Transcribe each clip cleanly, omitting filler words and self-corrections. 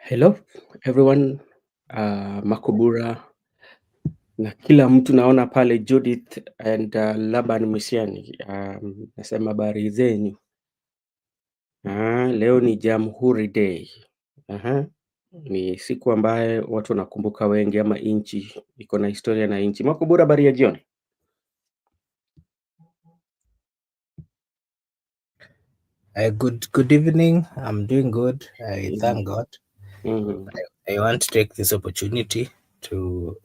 Hello everyone, Makobura na kila mtu naona pale Judith and Laban Misiani. Nasema habari zenyu. Leo ni Jamhuri Day. Aha. Ni siku ambaye watu wanakumbuka wengi ama inchi iko na historia na inchi. Makobura, habari ya jioni. Good evening. I'm doing good. I thank God. Mhm. I want to take this opportunity to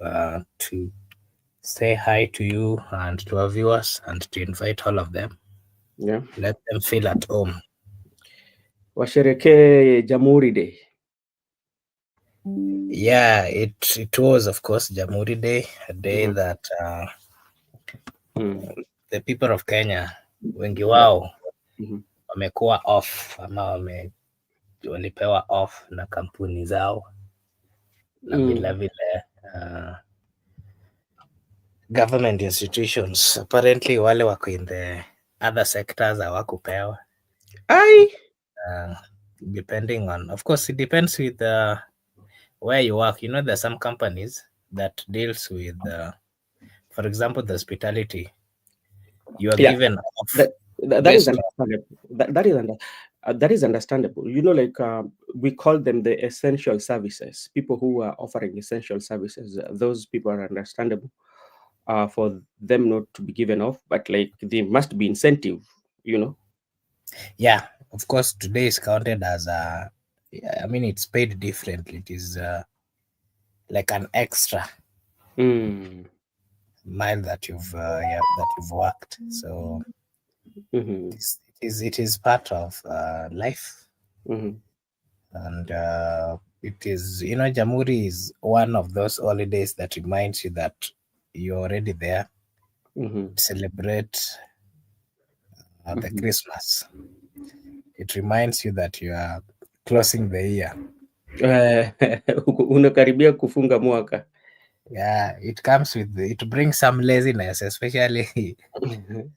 say hi to you and to our viewers and to invite all of them. Yeah. Let them feel at home. Washerekee Jamhuri Day. Yeah, it was of course Jamhuri Day, a day Mhm. that Mm. the people of Kenya wengi Yeah. wao Mhm. wamekuwa off ama walipewa off na kampuni zao na Mm. vilevile government institutions. Apparently wale wako in the other sectors hawakupewa. Ai. Depending on, of course, it depends with where you work. You know, there's some companies that deals with, for example, the hospitality. You are Yeah. given off That is based on, understandable. That is understandable. Like we call them the essential services. People who are offering essential services, those people are understandable for them not to be given off, but like there must be incentive. You know. yeah, of course, today is counted as I mean, it's paid differently. It is like an extra Mm. mile that you've worked. So Mm-hmm. it is part of life. Mm-hmm. And it is, Jamhuri is one of those holidays that reminds you that you're already there. Mm-hmm. Celebrate the Mm-hmm. Christmas. It reminds you that you are closing the year. Unakaribia kufunga mwaka. Yeah, it brings some laziness, especially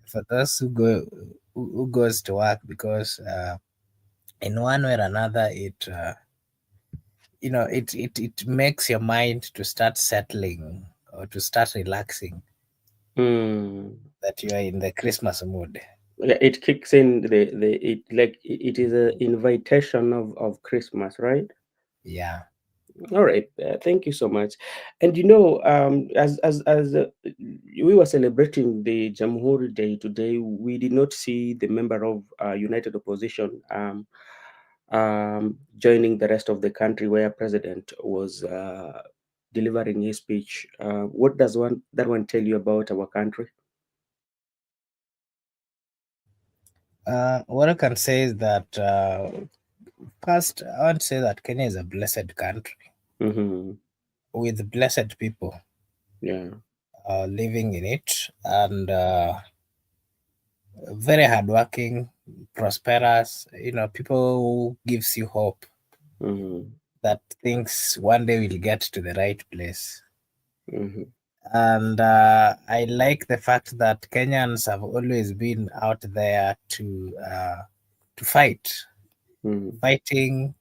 for those who goes to work, because in one way or another it makes your mind to start settling or to start relaxing, Mm. that you are in the Christmas mood. Yeah, it kicks in it is an invitation of Christmas, right? Yeah. All right, thank you so much. And as we were celebrating the Jamhuri Day today, we did not see the member of United Opposition joining the rest of the country where President was delivering his speech. What does that one tell you about our country? What I can say is that first, I want to say that Kenya is a blessed country Mm-hmm. with blessed people Yeah. living in it, and very hardworking, prosperous. People who gives you hope Mm-hmm. that things one day will get to the right place. Mm-hmm. And I like the fact that Kenyans have always been out there to Mm-hmm. fighting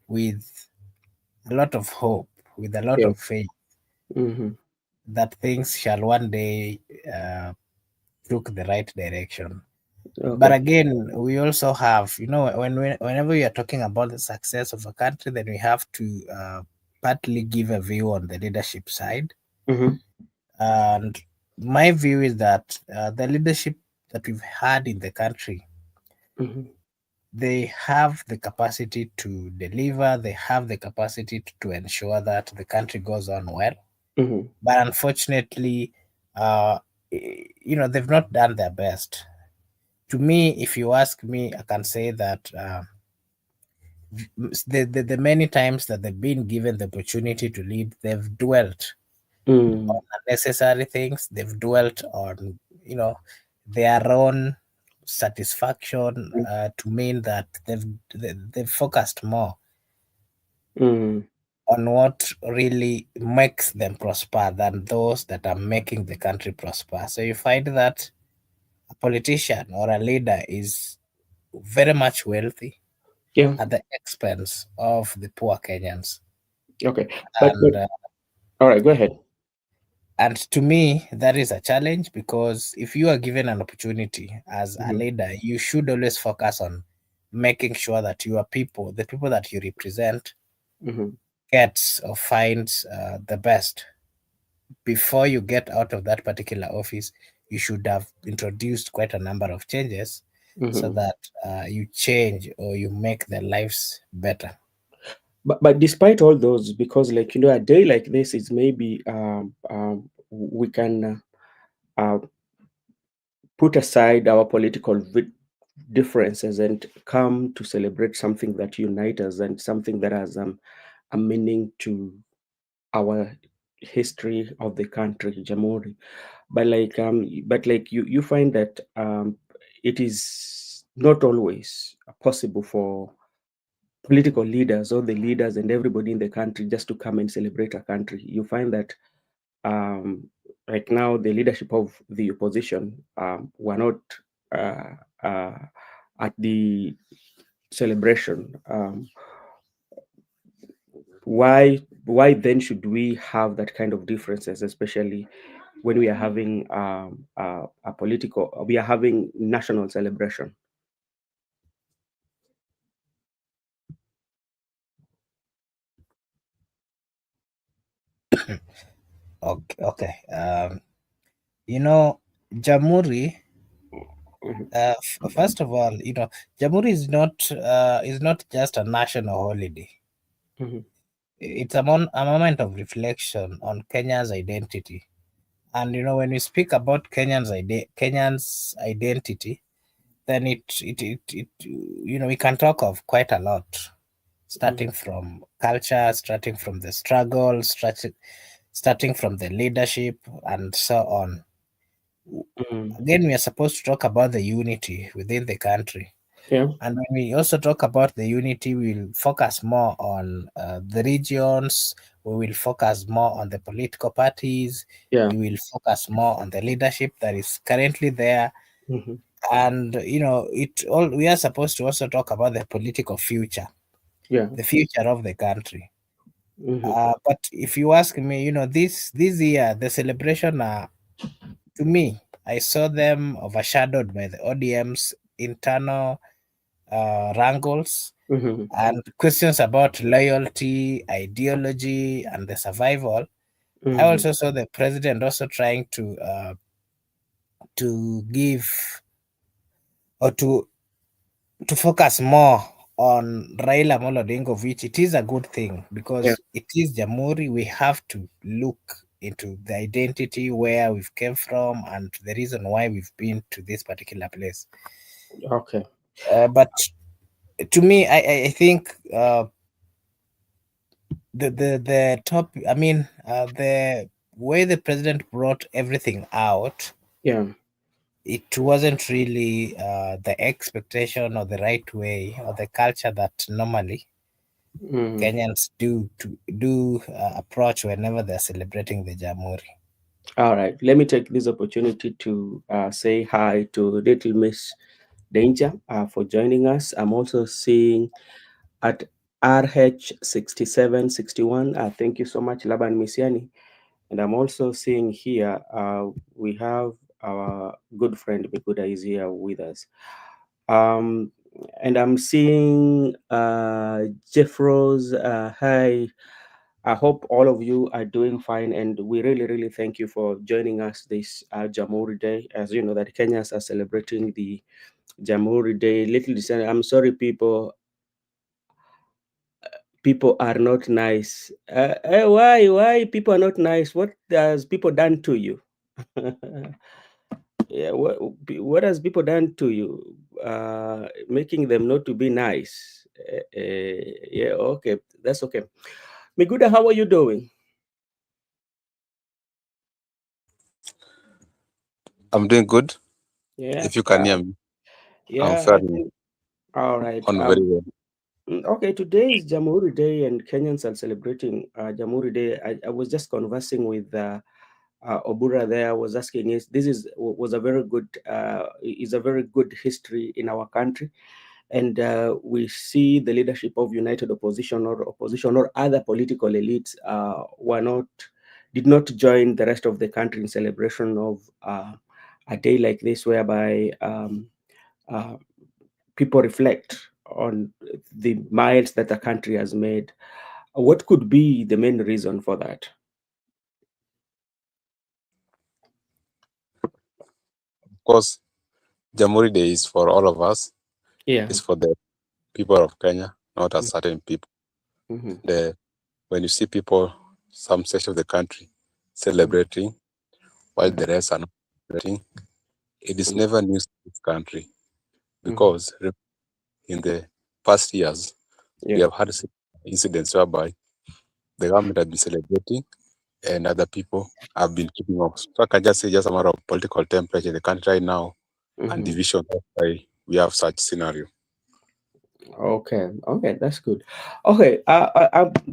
with a lot of hope, with a lot Yeah. of faith Mm-hmm. that things shall one day look the right direction. But Okay. again, we also have, whenever we are talking about the success of a country, then we have to partly give a view on the leadership side. Mm-hmm. And my view is that the leadership that we've had in the country, Mm-hmm. they have the capacity to deliver, they have the capacity to ensure that the country goes on well. Mm-hmm. But unfortunately, uh, they've not done their best. To me, if you ask me, I can say that the many times that they've been given the opportunity to lead, they've dwelt Mm. on unnecessary things. They've dwelt on, their own satisfaction, to mean that they've focused more Mm. on what really makes them prosper than those that are making the country prosper. So you find that a politician or a leader is very much wealthy, Yeah. at the expense of the poor Kenyans. Okay. But And all right, go ahead. and to me, that is a challenge, because if you are given an opportunity as a Mhm, leader, you should always focus on making sure that your people, the people that you represent, mhm, gets or finds the best. Before you get out of that particular office, you should have introduced quite a number of changes so mhm. that you change or you make their lives better. But despite all those, because like a day like this is maybe we can put aside our political differences and come to celebrate something that unites us and something that has a meaning to our history of the country, Jamhuri. But like you find that it is not always possible for political leaders or the leaders and everybody in the country just to come and celebrate a country. You find that um, right now the leadership of the opposition were not uh, uh, at the celebration. Why then should we have that kind of differences, especially when we are having a political, we are having national celebration? Okay, okay. You know, Jamhuri. Mhm, First of all, Jamhuri is not just a national holiday. mhm, It's a moment of reflection on Kenya's identity. And when we speak about Kenyans' identity, then we can talk of quite a lot, mhm, starting from culture, starting from the struggle, starting from the leadership, and so on. mhm. Again, we are supposed to talk about the unity within the country. Yeah, And when we also talk about the unity, we'll focus more on the regions, we will focus more on the political parties, yeah, we will focus more on the leadership that is currently there. mhm, And we are supposed to also talk about the political future, yeah, the future of the country. mhm, But if you ask me, this year the celebration, to me, I saw them overshadowed by the ODM's internal wrangles mhm, and questions about loyalty, ideology, and the survival. I mhm. also saw the president also trying to give, or to focus more on Raila Amolo Odinga, of which it is a good thing, Yeah, because it is Jamhuri. We have to look into the identity, where we've came from, and the reason why we've been to this particular place. okay, But to me, I think the top. I mean, the way the president brought everything out, yeah, it wasn't really the expectation or the right way or the culture that normally mhm. Kenyans do approach whenever they're celebrating the Jamhuri. All right, let me take this opportunity to say hi to Little Miss Danger for joining us. I'm also seeing at RH6761. Thank you so much, Laban Misiani. And I'm also seeing here we have our good friend Mikuda is here with us. Um, and I'm seeing Jeff Rose. Hi. I hope all of you are doing fine, and we really, really thank you for joining us this Jamhuri Day. As you know, that Kenyans are celebrating the Jamhuri Day. Little December. I'm sorry, people are not nice. Why people are not nice? What has people done to you? Yeah, what has people done to you? Making them not to be nice. Yeah, okay, that's okay. Miguda, how are you doing? I'm doing good. Yeah, If you can hear me, I'm yeah, I fairly think. All right. on very well. Okay, today is Jamhuri Day, and Kenyans are celebrating Jamhuri Day. I was just conversing with Obura there. I was asking, is this is was a very good is a very good history in our country, and we see the leadership of United Opposition or other political elites did not join the rest of the country in celebration of a day like this, whereby uh, people reflect on the miles that the country has made. What could be the main reason for that? Of course, Jamhuri Day is for all of us. Yeah. It's for the people of Kenya, not a certain people. Mm-hmm. When you see people, some section of the country celebrating, while the rest are not celebrating, it is never news to this country Mm-hmm. because in the past years we Yeah. have had incidents whereby the government has been celebrating and other people have been keeping off. So I can just say just a matter of political temperature in the country right now and Mm-hmm. division. That's why we have such scenario. Okay, okay, that's good. Okay,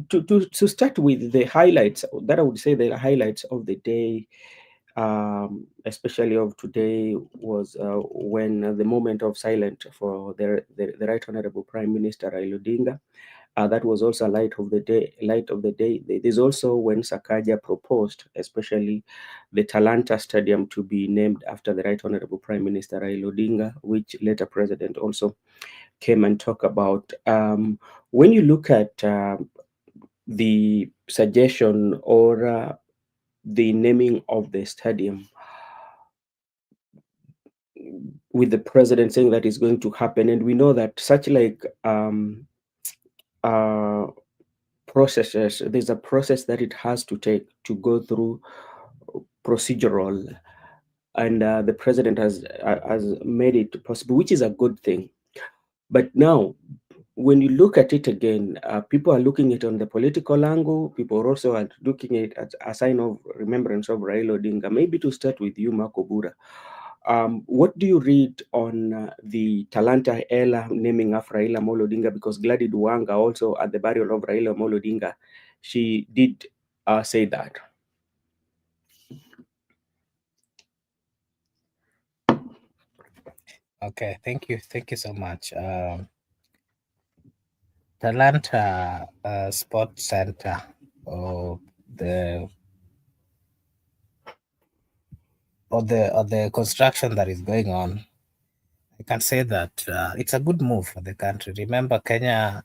to start with the highlights, that I would say the highlights of the day, especially of today, was when the moment of silence for the Right Honorable Prime Minister Raila Odinga. That was also a light of the day. Light of the day. There's also when Sakaja proposed, especially the Talanta Stadium to be named after the Right Honorable Prime Minister Raila Odinga, which later President also came and talk about. When you look at the suggestion or the naming of the stadium, with the president saying that is going to happen, and we know that such like uh, processes, there's a process that it has to take to go through procedural, and the president has made it possible, which is a good thing. But now, when you look at it again, people are looking at it on the political angle. People also are looking at it as a sign of remembrance of Raila Odinga. Maybe to start with you, Marco Bura. What do you read on the Talanta Ella naming after Raila Amolo Odinga? Because Gladys Wanga also at the burial of Raila Amolo Odinga, she did say that. Okay, thank you so much. Talanta Sports Center, or the the construction that is going on, I can say that it's a good move for the country. Remember, Kenya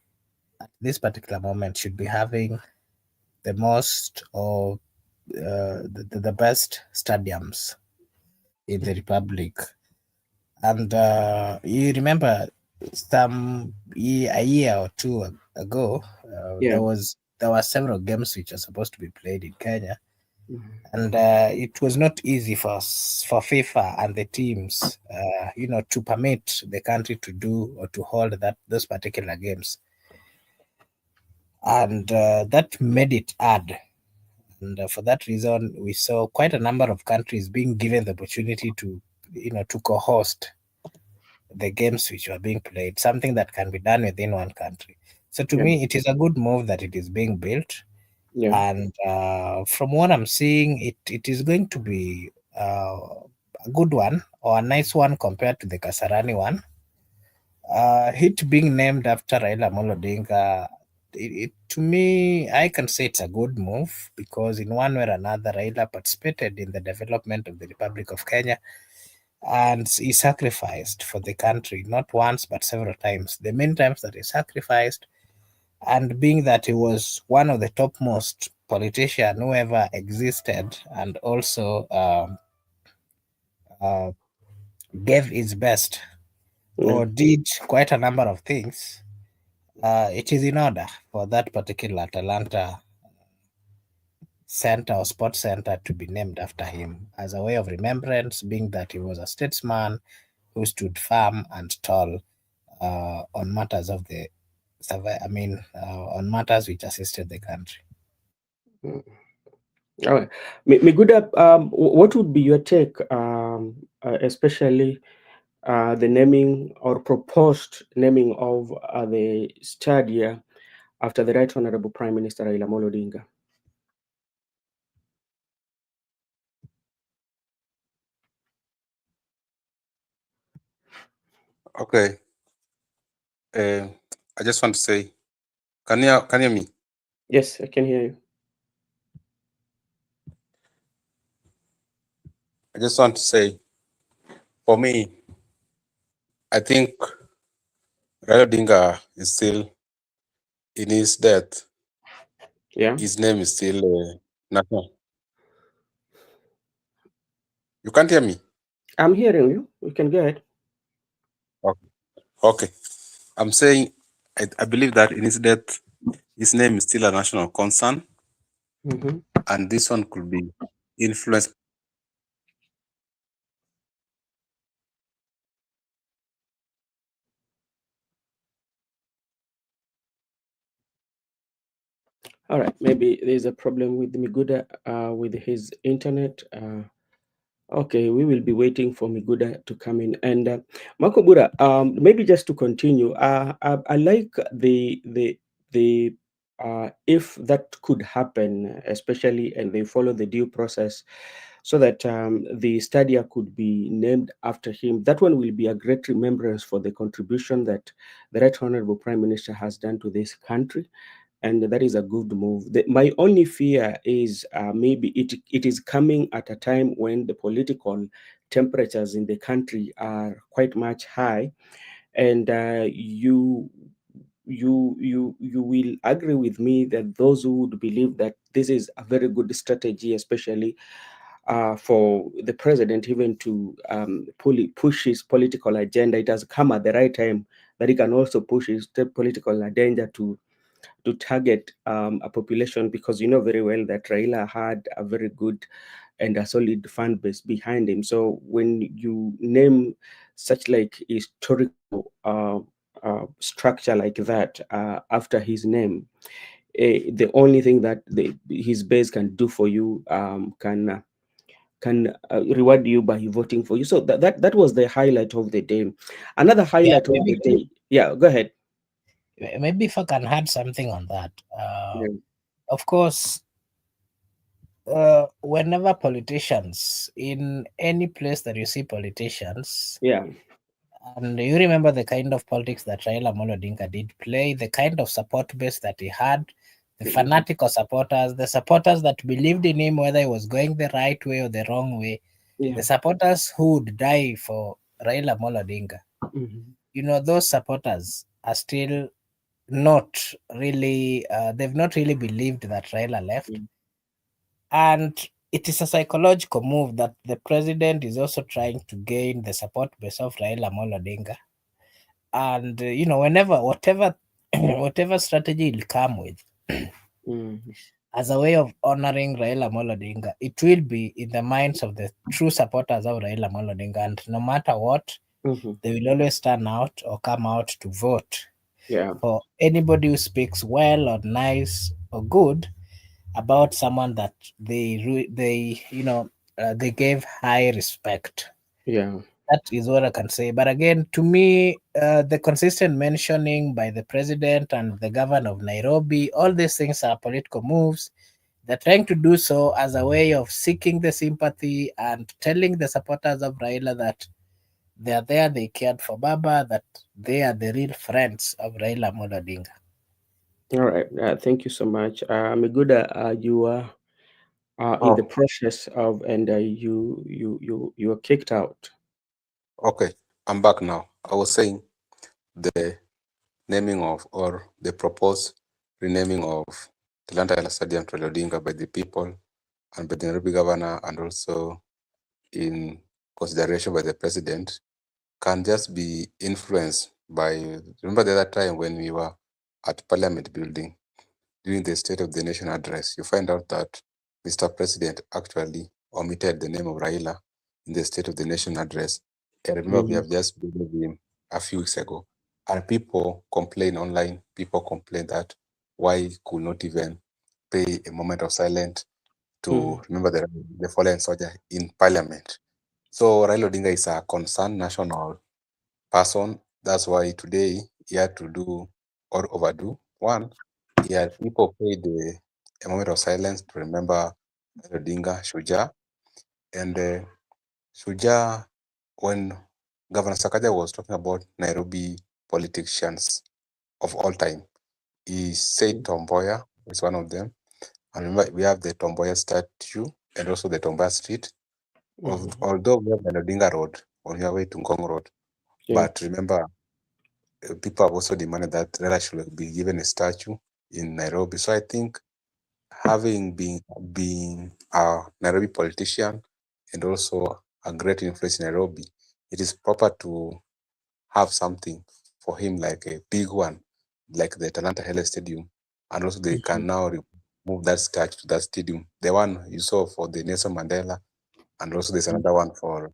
at this particular moment should be having the most of the best stadiums in the republic. And you remember a year or two ago, Yeah. there were several games which are supposed to be played in Kenya, Mhm. and it was not easy for FIFA and the teams, to permit the country to do or to hold those particular games, and that made it hard. And for that reason, we saw quite a number of countries being given the opportunity to, to co-host the games which were being played, something that can be done within one country. So to Yeah. me, it is a good move that it is being built. Yeah. And from what I'm seeing, it is going to be a good one or a nice one compared to the Kasarani one. It being named after Raila Amolo Odinga, to me, I can say it's a good move because in one way or another, Raila participated in the development of the Republic of Kenya, and he sacrificed for the country, not once but several times. The main times that he sacrificed, and being that he was one of the topmost politician who ever existed, and also uh, gave his best Yeah. or did quite a number of things, it is in order for that particular Talanta center or sports center to be named after him as a way of remembrance, being that he was a statesman who stood firm and tall on matters of the on matters which assisted the country. Mm. All right. Miguda, what would be your take, especially the naming or proposed naming of the stadia after the Right Honorable Prime Minister Raila Amolo Odinga? Okay. I just want to say, can you hear me? Yes, I can hear you. I just want to say, for me, I think Raila Odinga is still in his death. Yeah, His name is still national. You can't hear me. I'm hearing you. You can go ahead. Okay. Okay. I'm saying I believe that in his death, his name is still a national concern, Mm-hmm. and this one could be influenced. All right, maybe there's a problem with Miguda with his internet. Okay, we will be waiting for Miguda to come in. And Makobura, maybe just to continue, I like the if that could happen, especially and they follow the due process, so that the stadia could be named after him. That one will be a great remembrance for the contribution that the Right Honorable Prime Minister has done to this country, and that is a good move. My only fear is maybe it is coming at a time when the political temperatures in the country are quite much high, and you will agree with me that those who would believe that this is a very good strategy, especially for the president even to push his political agenda. It has come at the right time that he can also push his political agenda to target a population, because you know very well that Raila had a very good and a solid fan base behind him. So when you name such like historical structure like that after his name, the only thing that his base can do for you can reward you by voting for you. So that was the highlight of the day. Another Yeah, highlight of the day. Yeah, go ahead. maybe if I can add something on that. Yeah. Of course, whenever politicians, in any place that you see politicians, Yeah. and you remember the kind of politics that Raila Amolo Odinga did play, the kind of support base that he had, the Mhm. fanatical supporters, the supporters that believed in him whether he was going the right way or the wrong way, Yeah. the supporters who would die for Raila Amolo Odinga. Mhm. You know, those supporters are still not really, they've not really believed that Raila left. Mm. And it is a psychological move that the president is also trying to gain the support base of Raila Amolo Odinga. And you know, whenever whatever whatever strategy he'll come with Mhm. as a way of honoring Raila Amolo Odinga, it will be in the minds of the true supporters of Raila Amolo Odinga. And no matter what, Mhm. they will always turn out or come out to vote Yeah. for anybody who speaks well or nice or good about someone that they they gave high respect. Yeah. That is what I can say. But again, to me, the consistent mentioning by the president and the governor of Nairobi, all these things are political moves. They're trying to do so as a way of seeking the sympathy and telling the supporters of Raila that they are there, they cared for Baba, that they are the real friends of Raila Amolo Odinga. All right. Thank you so much. Miguda, you are in the Oh, process of, and you were kicked out. okay. I'm back now. I was saying the naming of or the proposed renaming of Talanta Stadium to Odinga by the people and by the Nairobi governor, and also in consideration by the president, can just be influenced by. Remember the other time when we were at Parliament building during the State of the Nation address, you find out that Mr. President actually omitted the name of Raila in the State of the Nation address. I remember we Mhm. have just been with him a few weeks ago, and people complain online. People complain that why he could not even pay a moment of silence to Mhm. remember the fallen soldier in Parliament. So Raila Odinga is a concerned national person. That's why today he had to do or overdo one. He had people paid a moment of silence to remember Odinga Shuja. And Shuja, when Governor Sakaja was talking about Nairobi politicians of all time. He said Tomboya is one of them. And remember, we have the Tomboya statue and also the Tomboya street. Although we have the Odinga Road on your way to Ngong Road, Yeah. but remember, people have also demanded that Raila should be given a statue in Nairobi. So I think having been a Nairobi politician and also a great influence in Nairobi, it is proper to have something for him like a big one, like the Talanta Hele Stadium. And also they can now move that statue to that stadium. The one you saw for the Nelson Mandela, and also there's another one for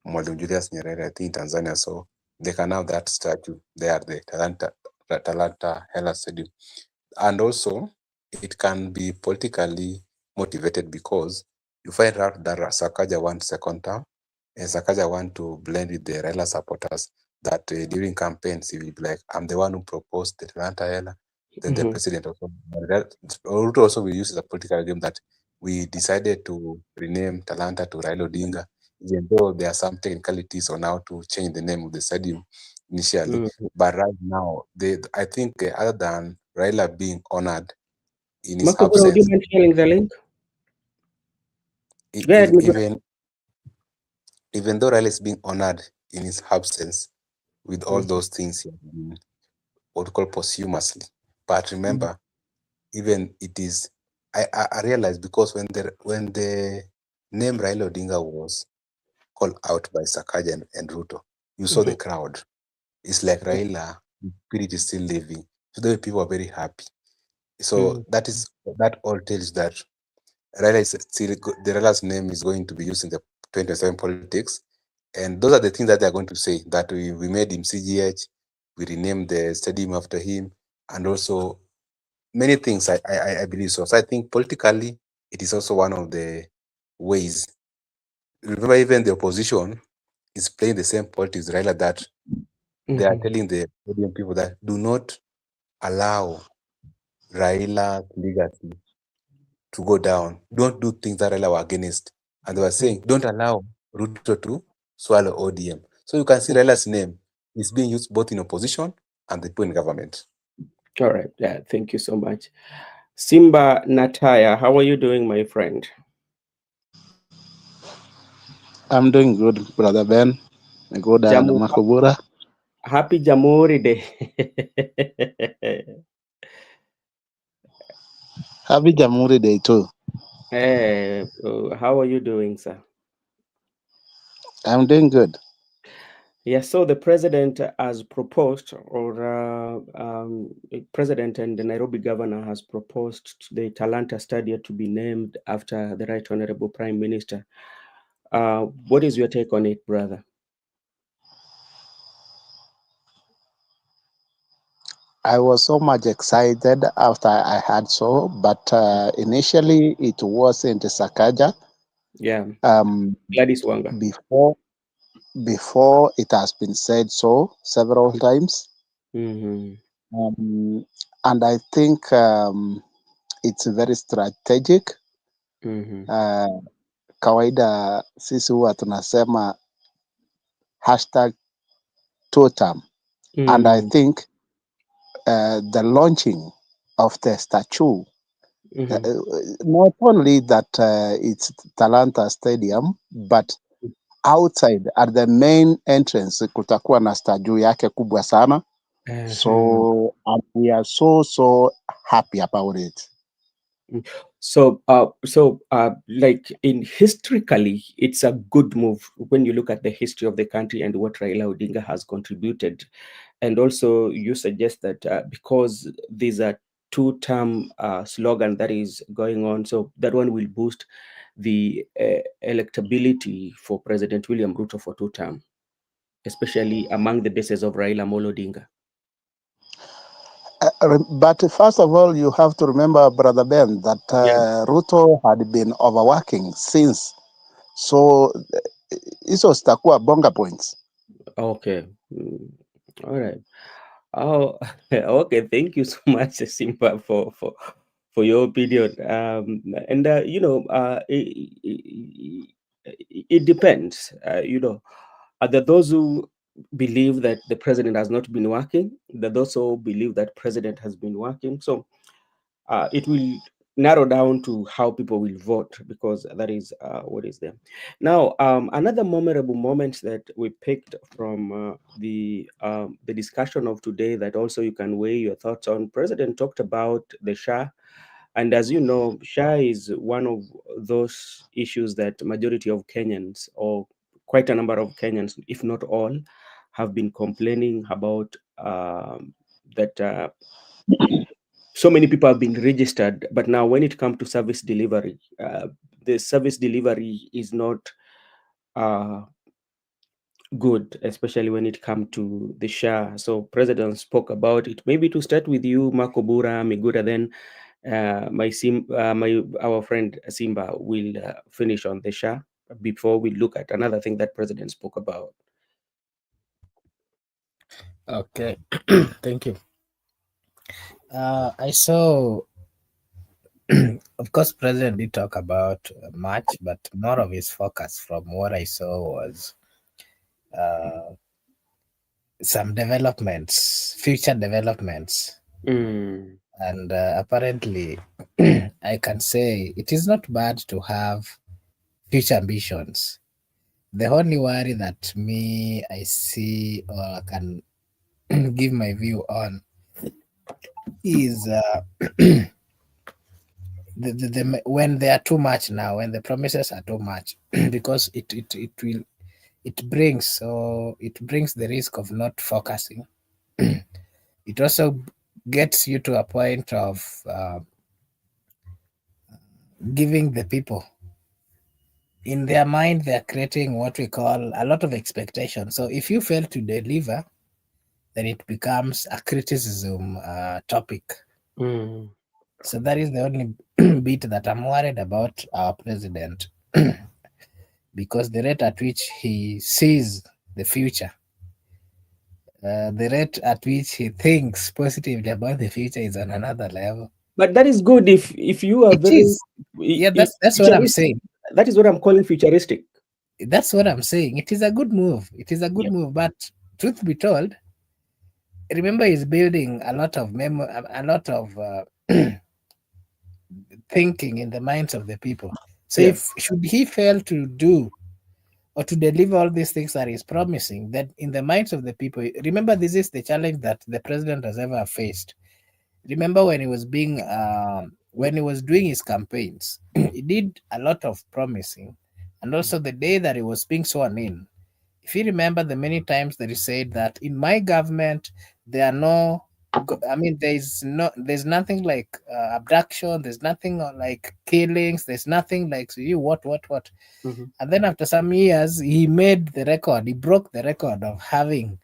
Mwalimu Julius Nyerere, I think Tanzania. So they can have that statue there, the Talanta Hela Stadium. And also it can be politically motivated because you find out that Sakaja wants second term and Sakaja want to blend with the Raila supporters that during campaigns he will be like, I'm the one who proposed the Talanta Hela. Then the president also, Ruto also will use as a political game that we decided to rename Talanta to Raila Odinga, even though there are some technicalities on how to change the name of the stadium initially. But right now, I think other than Raila being honored in his Makabura, would you absence, mind sharing the link? Go ahead, even though Raila is being honored in his absence with all those things he has been what we call posthumously. But remember, even it is I realized because when the name Raila Odinga was called out by Sakaja and Ruto, you saw the crowd. It's like Raila, the spirit is still living. So the people are very happy. So that all tells that Raila is still the Raila's name is going to be used in the 2027 politics. And those are the things that they're going to say that we made him CGH, we renamed the stadium after him, and also many things I believe so. So I think politically it is also one of the ways. Remember, even the opposition is playing the same politics, Raila, that they are telling the Odium people that do not allow Raila legacy to go down. Don't do things that Raila were against. And they were saying, don't allow Ruto to swallow ODM. So you can see Raila's name is being used both in opposition and the people in government. All right. Yeah, thank you so much. Simba Nataya, how are you doing, my friend? I'm doing good, Brother Ben. Good and Makubura. Happy Jamhuri Day. Happy Jamhuri Day too. Hey, how are you doing, sir? I'm doing good. Yes, so the president has proposed, or president and the Nairobi governor has proposed the Talanta Stadium to be named after the Right Honorable Prime Minister. What is your take on it, brother? I was so much excited after I heard so, but initially it wasn't Sakaja. Yeah. Gladys Wanga. Before it has been said so several times. And I think it's very strategic. Kawaida sisi huwa tunasema #2term. And I think the launching of the statue, not only that it's Talanta Stadium, but outside at the main entrance kutakuwa na statue yake kubwa sana. So we are so happy about it. So, like historically, it's a good move when you look at the history of the country and what Raila Odinga has contributed. And also, you suggest that because there's a two-term slogan that is going on, so that one will boost the electability for President William Ruto for two-term, especially among the bases of Raila Molo Odinga. But first of all, you have to remember, Brother Ben, that Ruto had been overworking since. So, hizo zitakuwa bonga points. Okay. All right. Oh, okay. Thank you so much, Simba, for your opinion. And it depends. There are those who believe that the president has not been working. That also believe that president has been working. So it will narrow down to how people will vote, because that is what is there. Now, another memorable moment that we picked from the discussion of today that also you can weigh your thoughts on. President talked about the Shah, and as you know, Shah is one of those issues that majority of Kenyans, or quite a number of Kenyans, if not all, have been complaining about. That so many people have been registered, but now when it comes to service delivery, the service delivery is not uh, good, especially when it comes to the Shah. So president spoke about it. Maybe to start with you, Makobura Migura, then our friend Simba will finish on the Shah before we look at another thing that president spoke about. Okay, thank you. I saw, of course, President did talk about much, but more of his focus from what I saw was some developments, future developments. Mm. And apparently, I can say it is not bad to have future ambitions. The only worry that I see or can give my view on is when they are too much now, when the promises are too much, because it brings the risk of not focusing. It also gets you to a point of giving the people, in their mind, they're creating what we call a lot of expectation. So if you fail to deliver, then it becomes a criticism topic. Mm. So that is the only bit that I'm worried about our president, because the rate at which he sees the future, the rate at which he thinks positively about the future is on another level. But that is good if you are It very is, yeah. That's what I'm futuristic. saying. That is what I'm calling futuristic. That's what I'm saying. It is a good move. It is a good Yeah. move. But truth be told, remember, he's building a lot of a lot of thinking in the minds of the people. So Yeah. if should he fail to do or to deliver all these things that he's promising, that in the minds of the people, remember, this is the challenge that the president has ever faced. Remember when he was when he was doing his campaigns, he did a lot of promising, and also the day that he was being sworn in. If you remember the many times that he said that in my government there are no, I mean, there's nothing like abduction, there's nothing like killings, there's nothing like, so you what. Mm-hmm. And then after some years, he broke the record of having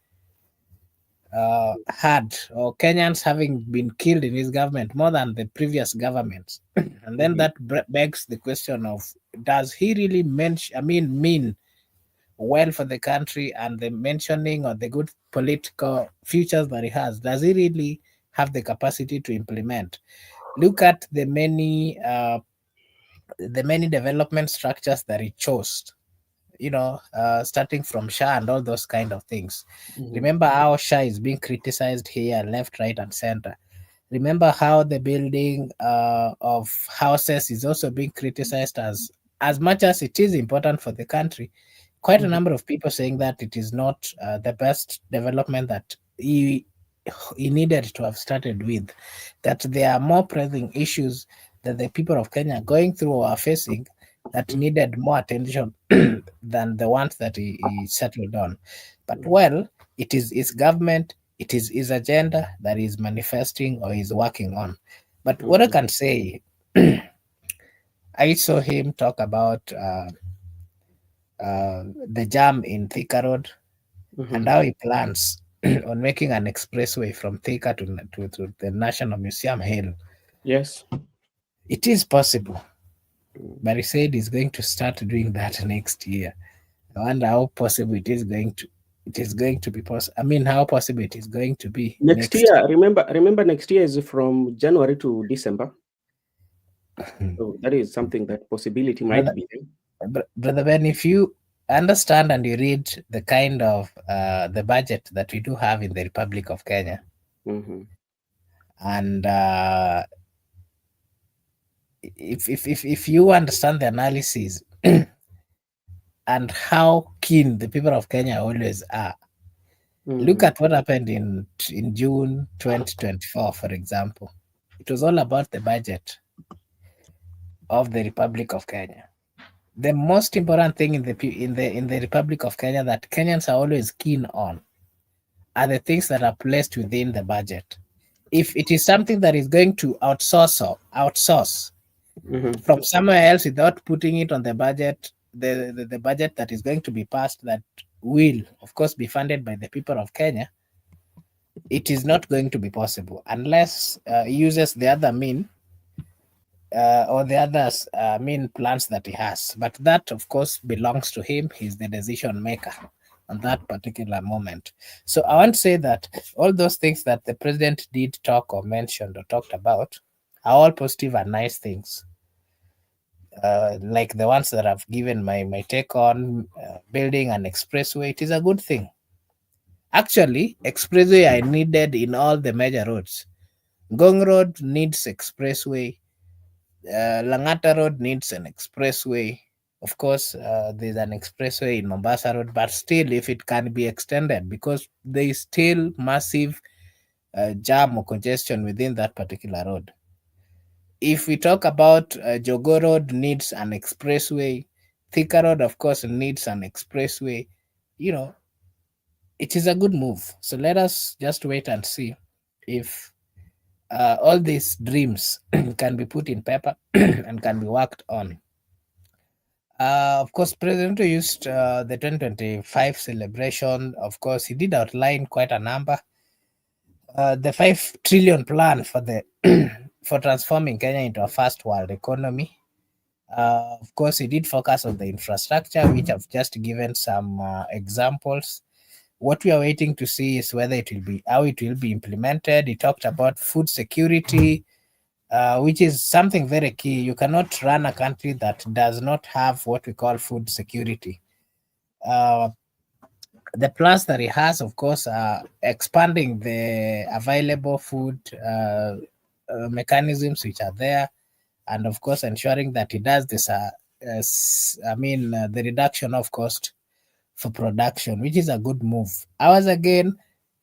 had, or Kenyans having been killed in his government more than the previous governments. And then Mm-hmm. that begs the question of, does he really mean well for the country, and the mentioning of the good political futures that he has, does he really have the capacity to implement? Look at the many development structures that he chose, starting from Shah and all those kind of things. Mm-hmm. Remember how Shah is being criticized here, left, right, and center. Remember how the building of houses is also being criticized, as much as it is important for the country. Quite a Mm-hmm. number of people saying that it is not the best development that he needed to have started with. That there are more pressing issues that the people of Kenya are going through or are facing that needed more attention than the ones that he settled on. But well, it is his government, it is his agenda that is manifesting or is working on. But what I Mm-hmm. can say, I saw him talk about the jam in Thika Road and Mm-hmm. how he plans on making an expressway from Thika to the National Museum Hill. Yes. It is possible, but he said he's going to start doing that next year. I wonder how possible it is going to be possible. I mean, how possible it is going to be Next next year, remember next year is from January to December. year. So that is something that possibility might brother, be there. brother Ben, if you understand and you read the kind of the budget that we do have in the Republic of Kenya, and if you understand the analysis and how keen the people of Kenya always are, look at what happened in June 2024, for example. It was all about the budget of the Republic of Kenya. The most important thing in the Republic of Kenya that Kenyans are always keen on are the things that are placed within the budget. If it is something that is going to outsource from somewhere else without putting it on the budget, the budget that is going to be passed, that will, of course, be funded by the people of Kenya, it is not going to be possible unless he uses the other mean or the others mean plans that he has. But that, of course, belongs to him. He's the decision maker on that particular moment. So I want to say that all those things that the president did talk or mentioned or talked about are all positive and nice things. Like the ones that I've given my take on, building an expressway. It is a good thing. Actually, expressway I needed in all the major roads. Ngong Road needs expressway. Langata Road needs an expressway. Of course, there's an expressway in Mombasa Road, but still, if it can be extended, because there is still massive jam or congestion within that particular road. If we talk about Jogo Road needs an expressway, Thika Road, of course, needs an expressway. You know, it is a good move. So let us just wait and see if all these dreams can be put in paper and can be worked on. Of course, President used the 2025 celebration. Of course, he did outline quite a number. The 5 trillion plan for the for transforming Kenya into a first world economy. Of course, he did focus on the infrastructure, which I've just given some examples. What we are waiting to see is whether it will be how it will be implemented. He talked about food security, which is something very key. You cannot run a country that does not have what we call food security. The plans that he has, of course, are expanding the available food mechanisms which are there, and of course ensuring that he does this. The reduction of cost for production, which is a good move. Ours again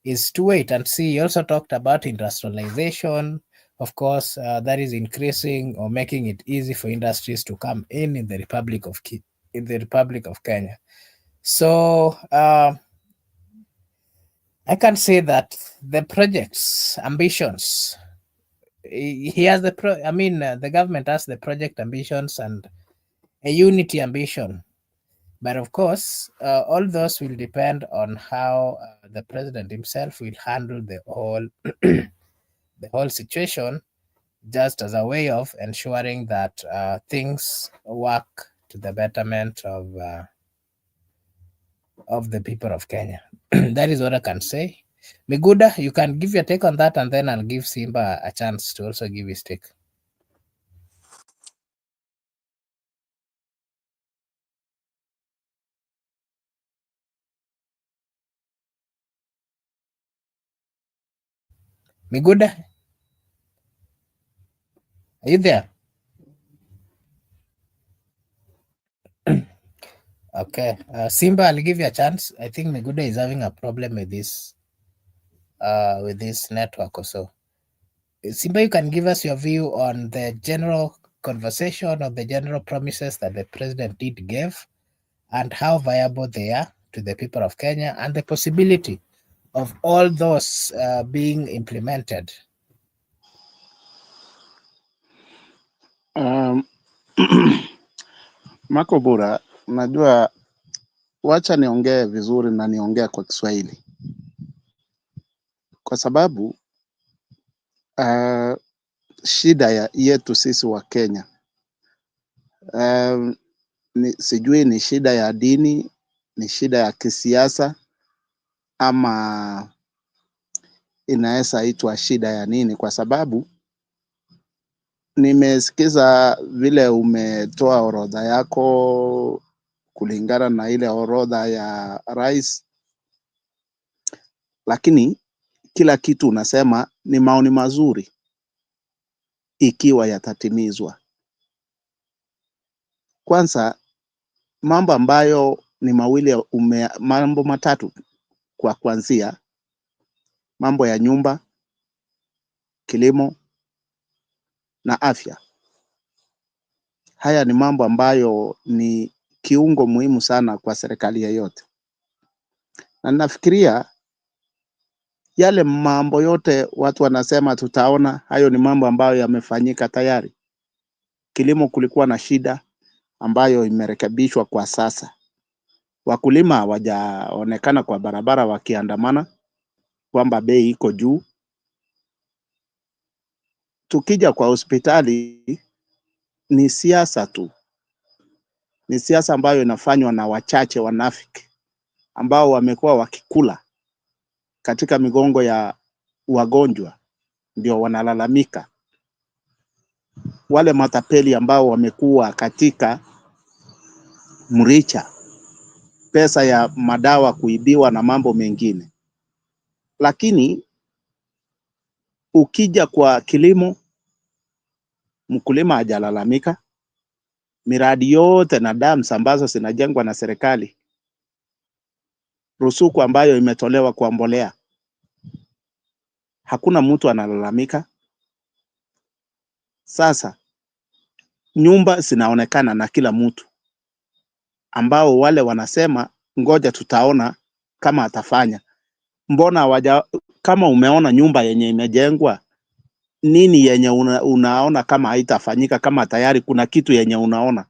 is to wait and see. He also talked about industrialization. Of course, that is increasing or making it easy for industries to come in the Republic of Kenya. So I can say that the project's ambitions, he has the government has the project ambitions and a unity ambition. But of course, all those will depend on how the president himself will handle the whole situation, just as a way of ensuring that things work to the betterment of the people of Kenya. That is what I can say. Miguda, you can give your take on that, and then I'll give Simba a chance to also give his take. Miguda, are you there? Okay, Simba, I'll give you a chance. I think Miguda is having a problem with this network or so. Simba, you can give us your view on the general conversation or the general promises that the president did give and how viable they are to the people of Kenya and the possibility of all those being implemented. Makobura, najua wacha niongee vizuri na niongee kwa Kiswahili kwa sababu shida yetu sisi wa Kenya sijui ni shida ya dini, ni shida ya kisiasa, ama inaweza itwa shida ya nini, kwa sababu nimesikiza vile umetoa orodha yako kulingana na ile orodha ya rais, lakini kila kitu unasema ni maoni mazuri ikiwa yatatimizwa. Kwanza mambo ambayo ni mawili, mambo matatu kwa kuanzia, mambo ya nyumba, kilimo na afya. Haya ni mambo ambayo ni kiungo muhimu sana kwa serikali yoyote, na nafikiria yale mambo yote watu wanasema tutaona, hayo ni mambo ambayo yamefanyika tayari. Kilimo kulikuwa na shida ambayo imerekebishwa kwa sasa. Wakulima hawajaonekana kwa barabara wakiandamana kwamba bei iko juu. Tukija kwa hospitali, ni siasa tu, ni siasa ambayo inafanywa na wachache wanafiki ambao wamekuwa wakikula katika migongo ya wagonjwa, ndio wanalalamika. Wale matapeli ambao wamekuwa katika mricha, pesa ya madawa kuibiwa na mambo mengine. Lakini ukija kwa kilimo, mkulima hajalalamika. Miradi yote na dams ambazo zinajengwa na serikali, rusuku ambayo imetolewa kwa mbolea, hakuna mtu analalamika. Sasa nyumba zinaonekana na kila mtu, ambao wale wanasema ngoja tutaona kama atafanya. Mbona kama umeona nyumba yenye imejengwa, nini yenye unaona kama haitafanyika, kama tayari kuna kitu yenye unaona?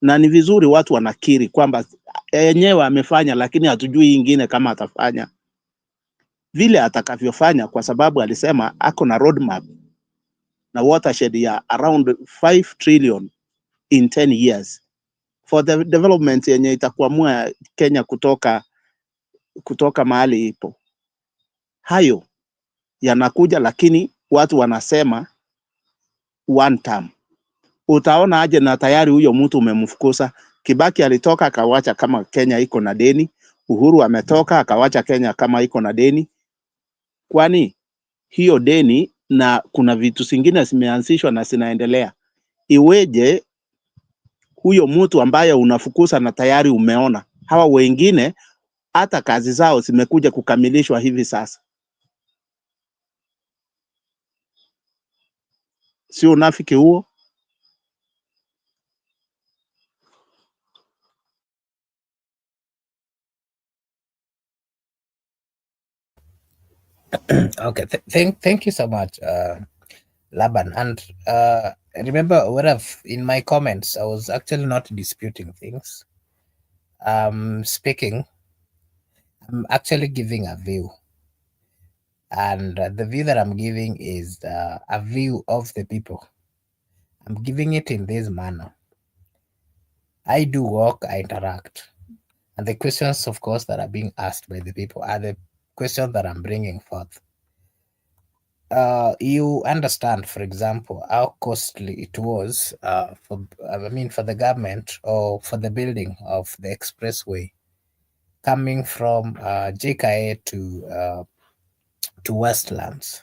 Na ni vizuri watu wanakiri kwamba yenyewe amefanya, lakini hatujui ingine kama atafanya vile atakavyofanya, kwa sababu alisema ako na roadmap na watershed ya around 5 trillion in 10 years for the development yenye itakuamua Kenya kutoka mahali ipo. Hayo yanakuja, lakini watu wanasema one term. Utaona aje na tayari huyo mtu umemfukuza? Kibaki alitoka akawacha kama Kenya iko na deni. Uhuru ametoka akawacha Kenya kama iko na deni. Kwani hiyo deni na kuna vitu zingine zimeanzishwa na zinaendelea, iweje huyo mtu ambaye unafukuza na tayari umeona hawa wengine hata kazi zao zimekuja kukamilishwa hivi sasa? Si unafiki huo? Okay, thank you so much, Laban. And remember, in my comments, I was actually not disputing things. Speaking, I'm actually giving a view. And the view that I'm giving is a view of the people. I'm giving it in this manner. I do work, I interact. And the questions, of course, that are being asked by the people are the questions that I'm bringing forth. You understand, for example, how costly it was for the government or for the building of the expressway coming from JKA to Westlands.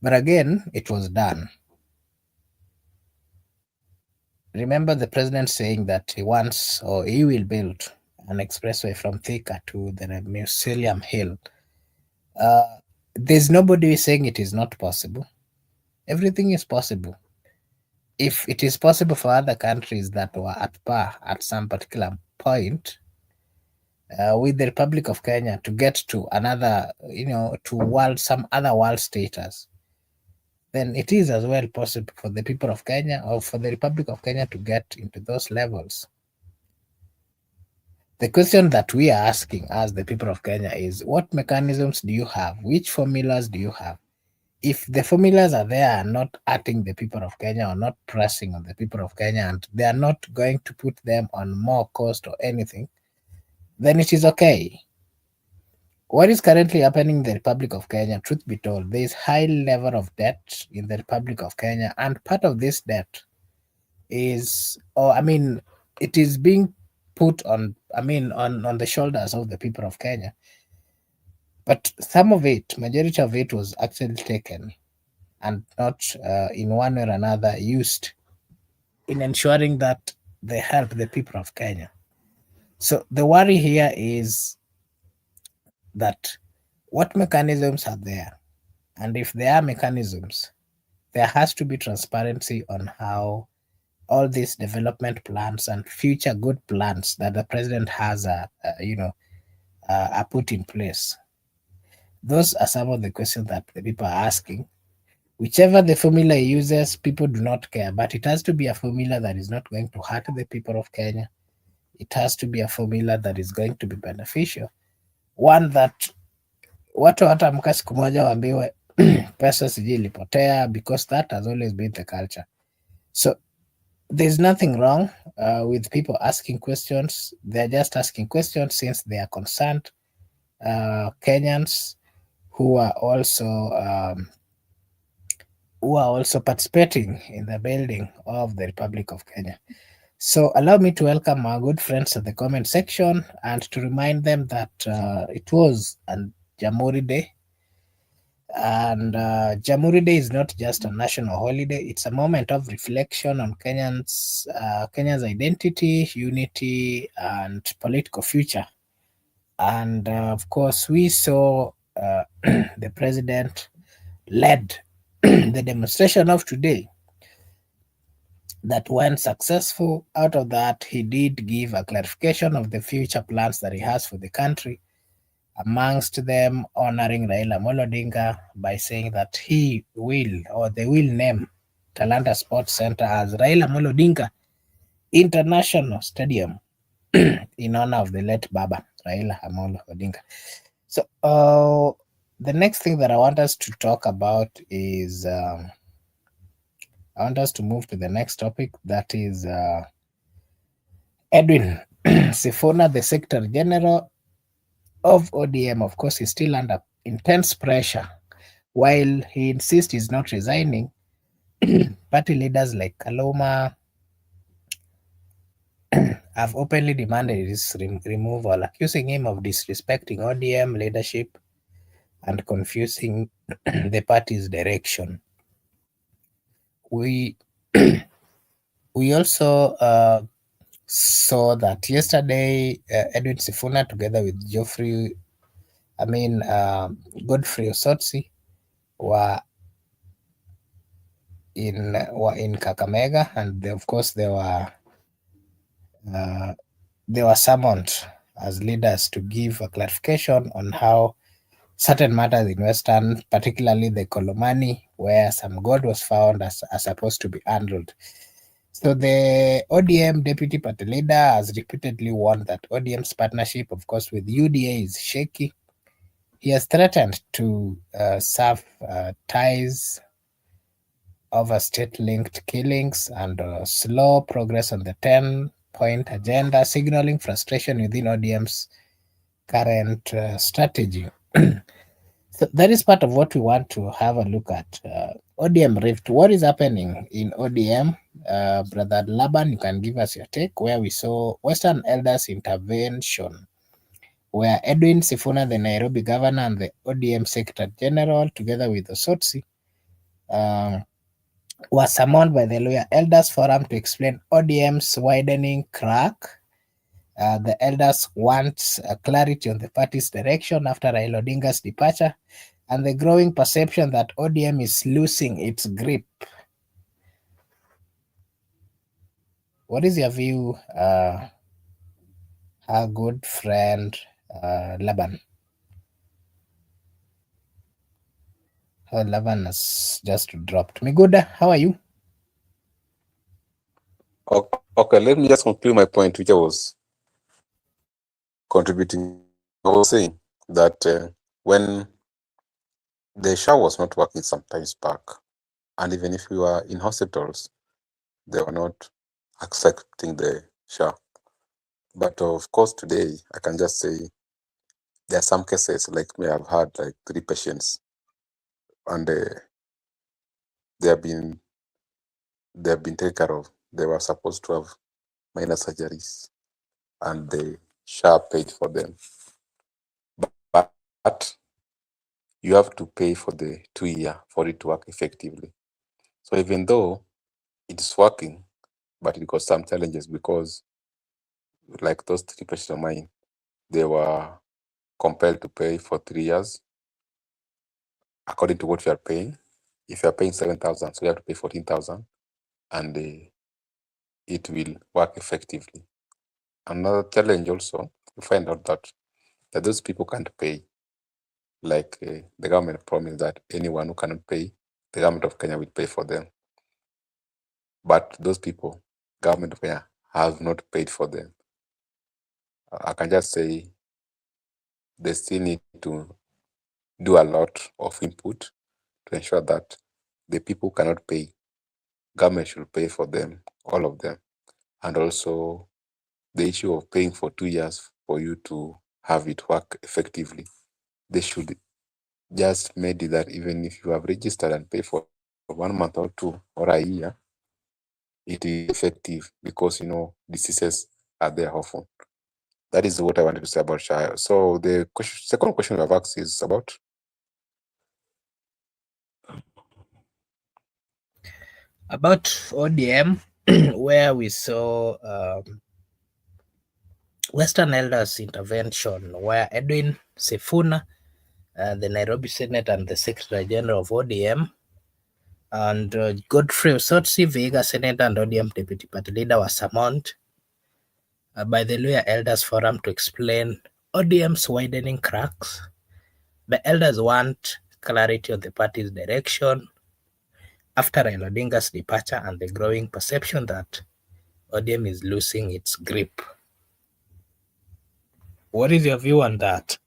But again, it was done. Remember the president saying that he wants, or he will build an expressway from Thika to the Museum Hill. There's nobody saying it is not possible. Everything is possible. If it is possible for other countries that were at par at some particular point with the Republic of Kenya to get to another, some other world status, then it is as well possible for the people of Kenya or for the Republic of Kenya to get into those levels. The question that we are asking as the people of Kenya is, what mechanisms do you have? Which formulas do you have? If the formulas are there and not hurting the people of Kenya or not pressing on the people of Kenya, and they are not going to put them on more cost or anything, then it is okay. What is currently happening in the Republic of Kenya, truth be told, there is high level of debt in the Republic of Kenya, and part of this debt is, it is being put on, on the shoulders of the people of Kenya. But some of it, majority of it, was actually taken and not in one way or another used in ensuring that they help the people of Kenya. So the worry here is that what mechanisms are there? And if there are mechanisms, there has to be transparency on how all these development plans and future good plans that the president has, are put in place. Those are some of the questions that the people are asking. Whichever the formula he uses, people do not care, but it has to be a formula that is not going to hurt the people of Kenya. It has to be a formula that is going to be beneficial. One that watu watamka siku moja waambiwe pesa sijui ilipotea, because that has always been the culture. So there's nothing wrong with people asking questions. They're just asking questions since they are concerned Kenyans who are also participating in the building of the Republic of Kenya. So allow me to welcome our good friends at the comment section and to remind them that it was a Jamhuri Day. And Jamhuri Day is not just a national holiday, it's a moment of reflection on Kenya's identity, unity, and political future. And of course, we saw the president led the demonstration of today that went successful. Out of that, he did give a clarification of the future plans that he has for the country, amongst them honoring Raila Odinga by saying that they will name Talanta Sports Center as Raila Odinga International Stadium in honor of the late Baba Raila Amolo Odinga. So the next thing that I want us to talk about is I want us to move to the next topic, that is Edwin Sifuna, the Secretary General of ODM. Of course, he's still under intense pressure. While he insists he's not resigning, party leaders like Kaloma have openly demanded his removal, accusing him of disrespecting ODM leadership and confusing the party's direction. We also saw that yesterday Edwin Sifuna, together with Godfrey Osotsi, were in Kakamega, and of course they were summoned as leaders to give a clarification on how certain matters in Western, particularly the Kolomani, where some gold was found, are supposed to be handled. So the ODM deputy party leader has repeatedly warned that ODM's partnership, of course, with UDA is shaky. He has threatened to serve ties over state-linked killings and slow progress on the 10-point agenda, signaling frustration within ODM's current strategy. So that is part of what we want to have a look at. ODM Rift, what is happening in ODM? Brother Laban, you can give us your take, where we saw Western elders intervention, where Edwin Sifuna, the Nairobi governor, and the ODM Secretary General, together with Osotsi, were summoned by the Lawyer Elders Forum to explain ODM's widening crack. The elders want clarity on the party's direction after Raila Odinga's departure and the growing perception that ODM is losing its grip. What is your view, our good friend Laban? Laban has just dropped. Miguda, how are you? Okay, let me just conclude my point, which I was contributing. I was saying that when the SHA was not working some times back, and even if we were in hospitals, they were not accepting the SHA. But of course, today, I can just say there are some cases, like me, I've had like 3 patients, and they have been taken care of. They were supposed to have minor surgeries, and the SHA paid for them. But you have to pay for the 2 year for it to work effectively. So even though it's working, but it got some challenges because, like those 3 patients of mine, they were compelled to pay for 3 years according to what you are paying. If you are paying 7,000, so you have to pay 14,000, and it will work effectively. Another challenge also, you find out that those people can't pay. Like the government promised that anyone who cannot pay, the government of Kenya will pay for them. But those people, government of Kenya has not paid for them. I can just say they still need to do a lot of input to ensure that the people who cannot pay, government should pay for them, all of them. And also the issue of paying for 2 years for you to have it work effectively. They should just made it that even if you have registered and pay for 1 month or 2 or a year, it is effective because diseases are there often. That is what I wanted to say about SHA. So the second question we have asked is about ODM, where we saw Western Elders intervention, where Edwin Sifuna, the Nairobi Senate and the Secretary General of ODM, and Godfrey Osotsi, Vihiga Senator and ODM Deputy Party Leader, was summoned by the Luhya Elders Forum to explain ODM's widening cracks. The elders want clarity on the party's direction after Raila Odinga's departure and the growing perception that ODM is losing its grip. What is your view on that?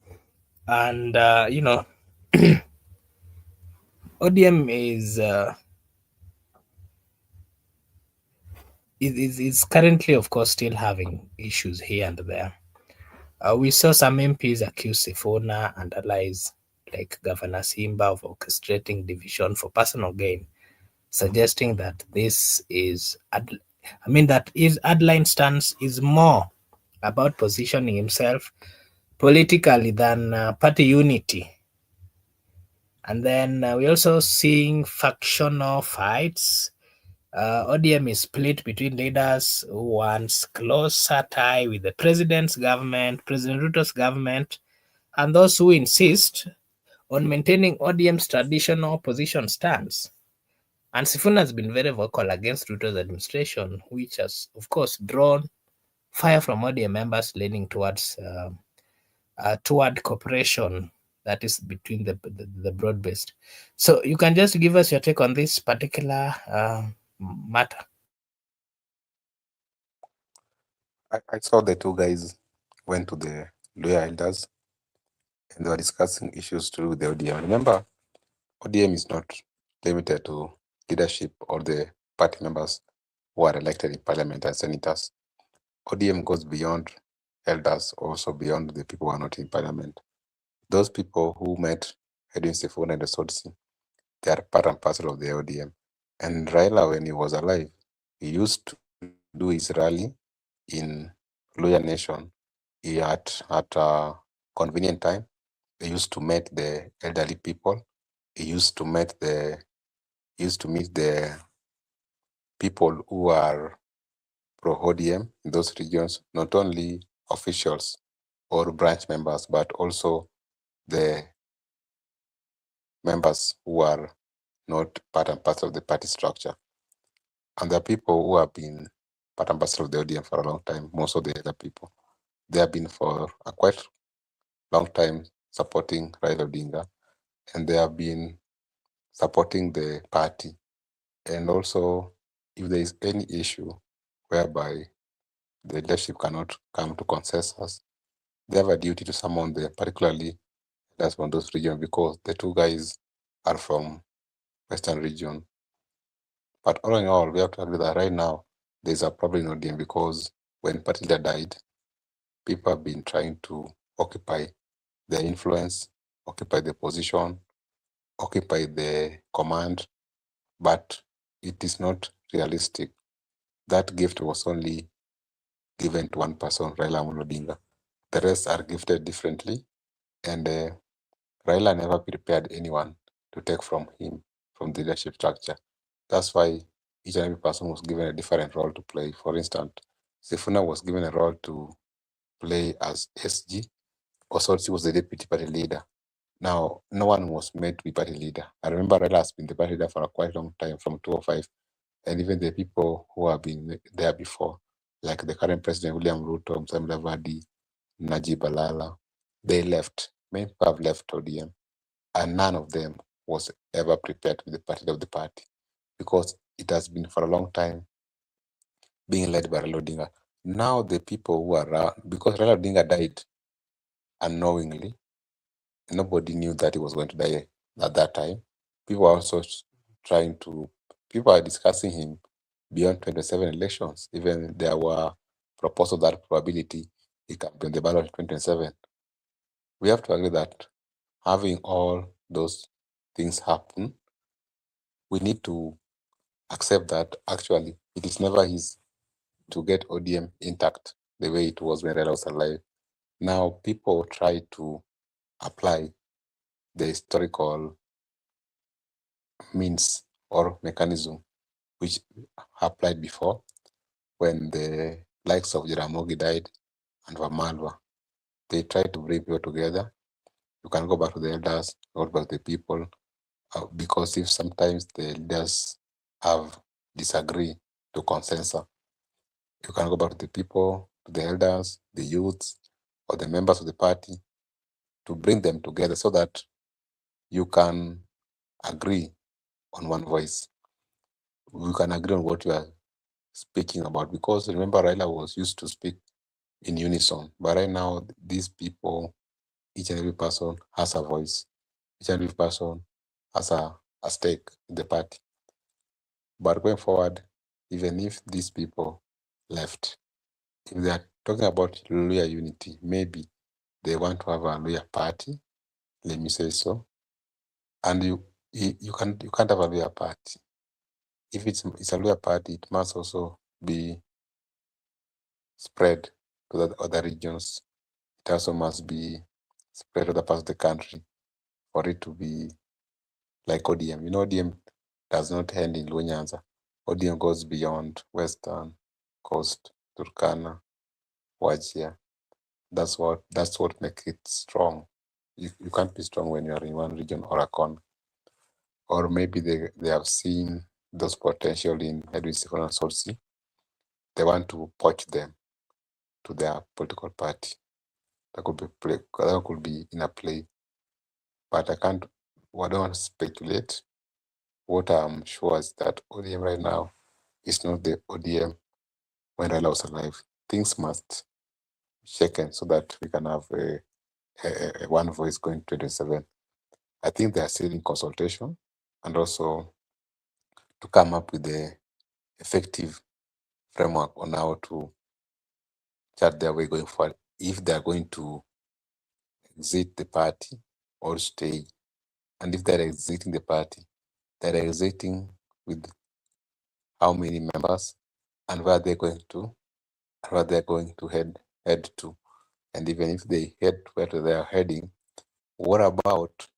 And, ODM is currently, of course, still having issues here and there. We saw some MPs accuse Sifuna and allies like Governor Simba of orchestrating division for personal gain, suggesting that this is, that his Adline stance is more about positioning himself politically than party unity. And then we're also seeing factional fights. ODM is split between leaders who wants closer tie with the president's government, President Ruto's government, and those who insist on maintaining ODM's traditional opposition stance. And Sifuna has been very vocal against Ruto's administration, which has, of course, drawn fire from ODM members leaning towards toward cooperation that is between the broad-based. So you can just give us your take on this particular matter. I saw the 2 guys went to the Luhya elders and they were discussing issues to do with the ODM. Remember, ODM is not limited to leadership or the party members who are elected in parliament as senators. ODM goes beyond elders, also beyond the people who are not in parliament. Those people who met Edwin Sifuna and Osotsi, they are part and parcel of the ODM. And Raila, when he was alive, he used to do his rally in Luhya Nation. He at a convenient time, he used to meet the elderly people. He used to meet the people who are pro-ODM in those regions, not only officials or branch members, but also the members who are not part and parcel of the party structure. And the people who have been part and parcel of the ODM for a long time, most of the other people, they have been for a quite long time supporting Raila Odinga, and they have been supporting the party. And also, if there is any issue whereby the leadership cannot come to consensus, they have a duty to summon them, particularly that's from those regions, because the 2 guys are from Western region. But all in all, we have to agree that right now there's a problem in ODM because when party leader died, people have been trying to occupy the influence, occupy the position, occupy the command, but it is not realistic. That gift was only given to one person, Raila Amolo Odinga. The rest are gifted differently, and Raila never prepared anyone to take from him, from the leadership structure. That's why each and every person was given a different role to play. For instance, Sifuna was given a role to play as SG. Osotsi was the deputy party leader. Now, no one was made to be party leader. I remember Raila has been the party leader for a quite long time, from 2005. And even the people who have been there before, like the current president, William Ruto, Musalia Mudavadi, Najib Balala, they left. Many people have left ODM, and none of them was ever prepared to be the party of the party, because it has been for a long time being led by Raila Odinga. Now the people who are around, because Raila Odinga died unknowingly, nobody knew that he was going to die at that time. People are also people are discussing him beyond 27 elections. Even there were proposals that probability he can be on the ballot in 2027. We have to agree that having all those things happen, we need to accept that actually it is never easy to get ODM intact the way it was when Raila was alive. Now people try to apply the historical means or mechanism which applied before when the likes of Jaramogi died and Vamalwa. They tried to bring people together. You can go back to the elders, go back to the people, because if sometimes the leaders have disagree to consensus, you can go back to the people, to the elders, the youths, or the members of the party to bring them together so that you can agree on one voice. We can agree on what you are speaking about, because remember Raila was used to speak in unison, but right now these people, each and every person has a voice, each and every person has a stake in the party. But going forward, even if these people left, if they are talking about Luya unity, maybe they want to have a Luya party, let me say so, and you can't have a Luya party. If it's a Luya party, it must also be spread to the other regions. It also must be spread to other parts of the country for it to be like ODM. You know, ODM does not end in Luanyanza. ODM goes beyond Western Coast, Turkana, Wajir. That's what makes it strong. You can't be strong when you are in one region or a corner. Or maybe they have seen those potential in Edwin Sifuna and Osotsi. They want to poach them to their political party. That could be in a play. But I don't want to speculate. What I'm sure is that ODM right now is not the ODM when Raila was alive. Things must be shaken so that we can have a one voice going to 27. I think they are still in consultation, and also to come up with the effective framework on how to chart their way going forward, if they are going to exit the party or stay. And if they're exiting the party, they're exiting with how many members and where they're going to, and where they're going to head to. And even if they head where they are heading, what about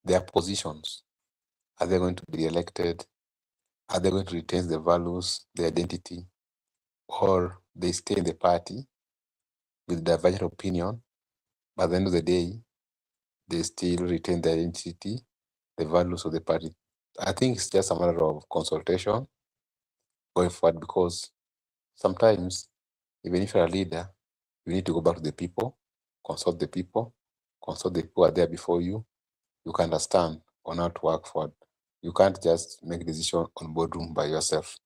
their positions? Are they going to be elected? Are they going to retain the values, the identity, or they stay in the party with divergent opinion, but at the end of the day, they still retain the identity, the values of the party? I think it's just a matter of consultation going forward, because sometimes, even if you're a leader, you need to go back to the people, consult the people who are there before you. You can understand on how to work forward. You can't just make decision on boardroom by yourself.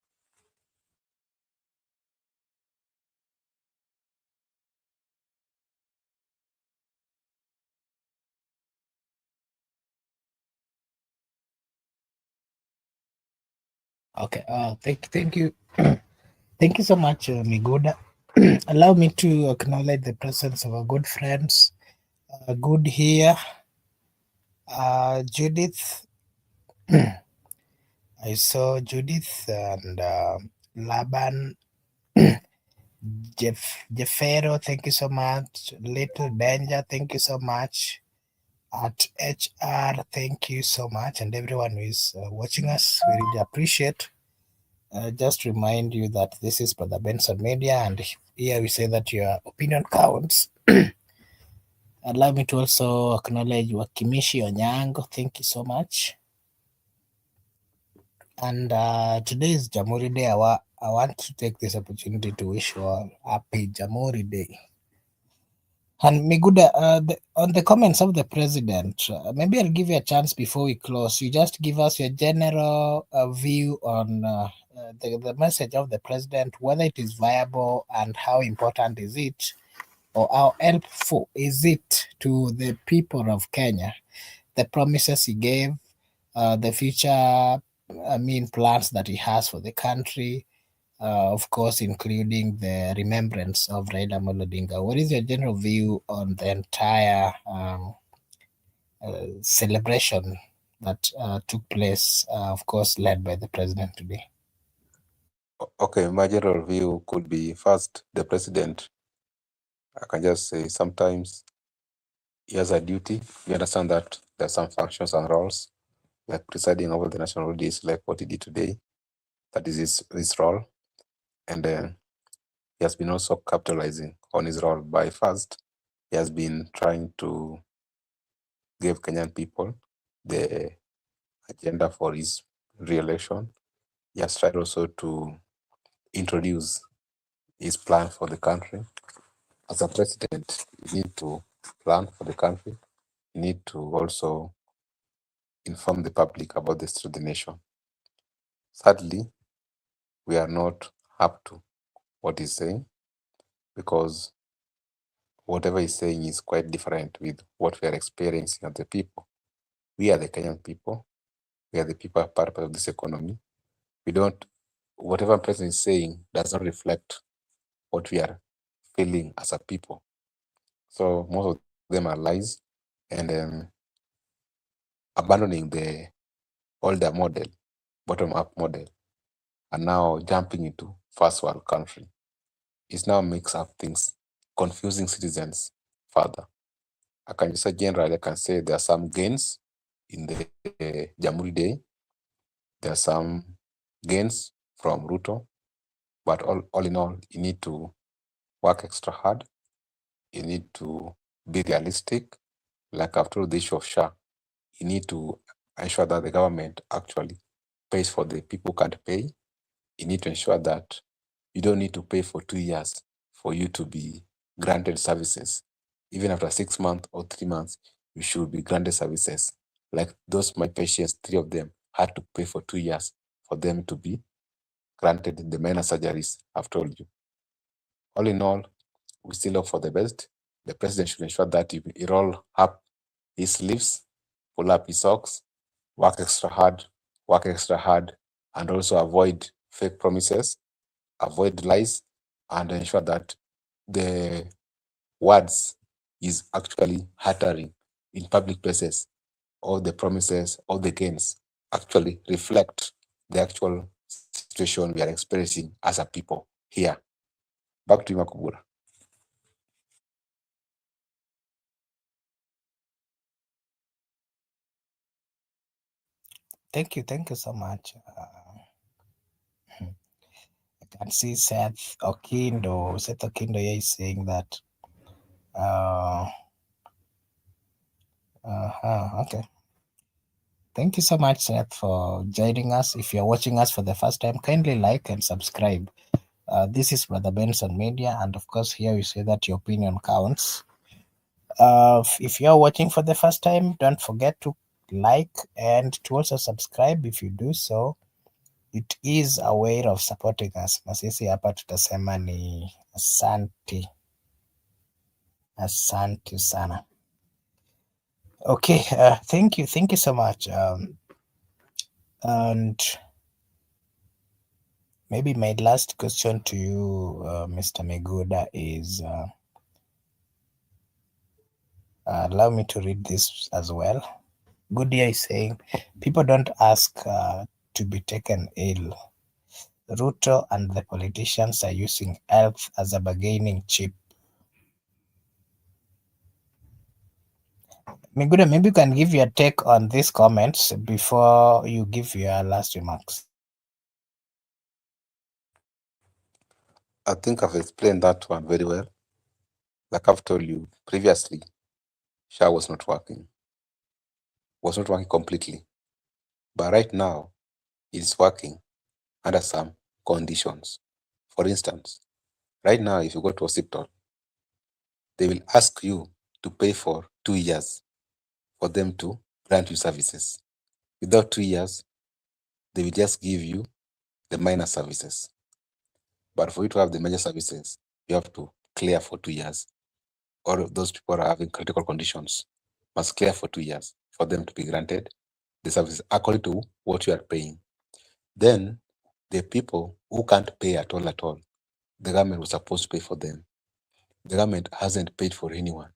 Okay. Thank you. Thank you so much, Miguda. Allow me to acknowledge the presence of our good friends. Good here. Judith. I saw Judith and Laban. Jeffero, thank you so much. Little Danger, thank you so much. At HR, thank you so much. And everyone who is watching us, we really appreciate. Just remind you that this is Brother Benson Media, and here we say that your opinion counts. Allow me to also acknowledge Wakimishi Onyango. Thank you so much. And today is Jamhuri Day. I want to take this opportunity to wish you all happy Jamhuri Day. And Miguda, on the comments of the president, maybe I'll give you a chance before we close. You just give us your general view on the message of the president, whether it is viable and how important is it, or how helpful is it to the people of Kenya. The promises he gave, the future, plans that he has for the country, of course, including the remembrance of Raila Odinga. What is your general view on the entire celebration that took place, of course, led by the president today? Okay, my general view could be first, the president, I can just say sometimes he has a duty. We understand that there are some functions and roles, like presiding over the national days, like what he did today. That is his role. And he has been also capitalizing on his role by first, he has been trying to give Kenyan people the agenda for his re-election. He has tried also to introduce his plan for the country. As a president, you need to plan for the country. You need to also inform the public about the state of the nation. Sadly, we are not up to what he's saying, because whatever he's saying is quite different with what we are experiencing as the people. We are the Kenyan people. We are the people part of this economy. Whatever president is saying does not reflect what we are feeling as a people. So most of them are lies, and abandoning the older model, bottom-up model, and now jumping into first world country. It now makes up things, confusing citizens further. I can just say generally, I can say there are some gains in the Jamhuri Day. There are some gains from Ruto, but all in all, you need to work extra hard. You need to be realistic. Like I've told the issue of SHA, you need to ensure that the government actually pays for the people who can't pay. You need to ensure that you don't need to pay for 2 years for you to be granted services. Even after 6 months or 3 months, you should be granted services. Like those my patients, 3 of them had to pay for 2 years for them to be granted the minor surgeries I've told you. All in all, we still hope for the best. The president should ensure that he roll up his sleeves, pull up his socks, work extra hard, and also avoid fake promises, avoid lies, and ensure that the words is actually uttering in public places, all the promises, all the gains actually reflect the actual situation we are experiencing as a people here. Back to you, Makubura. Thank you so much. I can see Seth Okindo here is saying that. Okay. Thank you so much, Seth, for joining us. If you're watching us for the first time, kindly like and subscribe. This is Brother Benson Media, and of course, here we say that your opinion counts. If you're watching for the first time, don't forget to like and to also subscribe. If you do so, it is a way of supporting us. Na sisi hapa tutasema ni asante. Asante sana. Okay, thank you so much. And maybe my last question to you, Mr. Meguda, is allow me to read this as well. Good day is saying, people don't ask to be taken ill. Ruto and the politicians are using health as a bargaining chip. Miguda, maybe you can give your take on these comments before you give your last remarks. I think I've explained that one very well. Like I've told you previously, SHA was not working completely. But right now, it's working under some conditions. For instance, right now, if you go to hospital, they will ask you to pay for 2 years for them to grant you services. Without 2 years, they will just give you the minor services. But for you to have the major services, you have to clear for 2 years. All of those people are having critical conditions must clear for 2 years for them to be granted the services according to what you are paying. Then the people who can't pay at all, the government was supposed to pay for them. The government hasn't paid for anyone.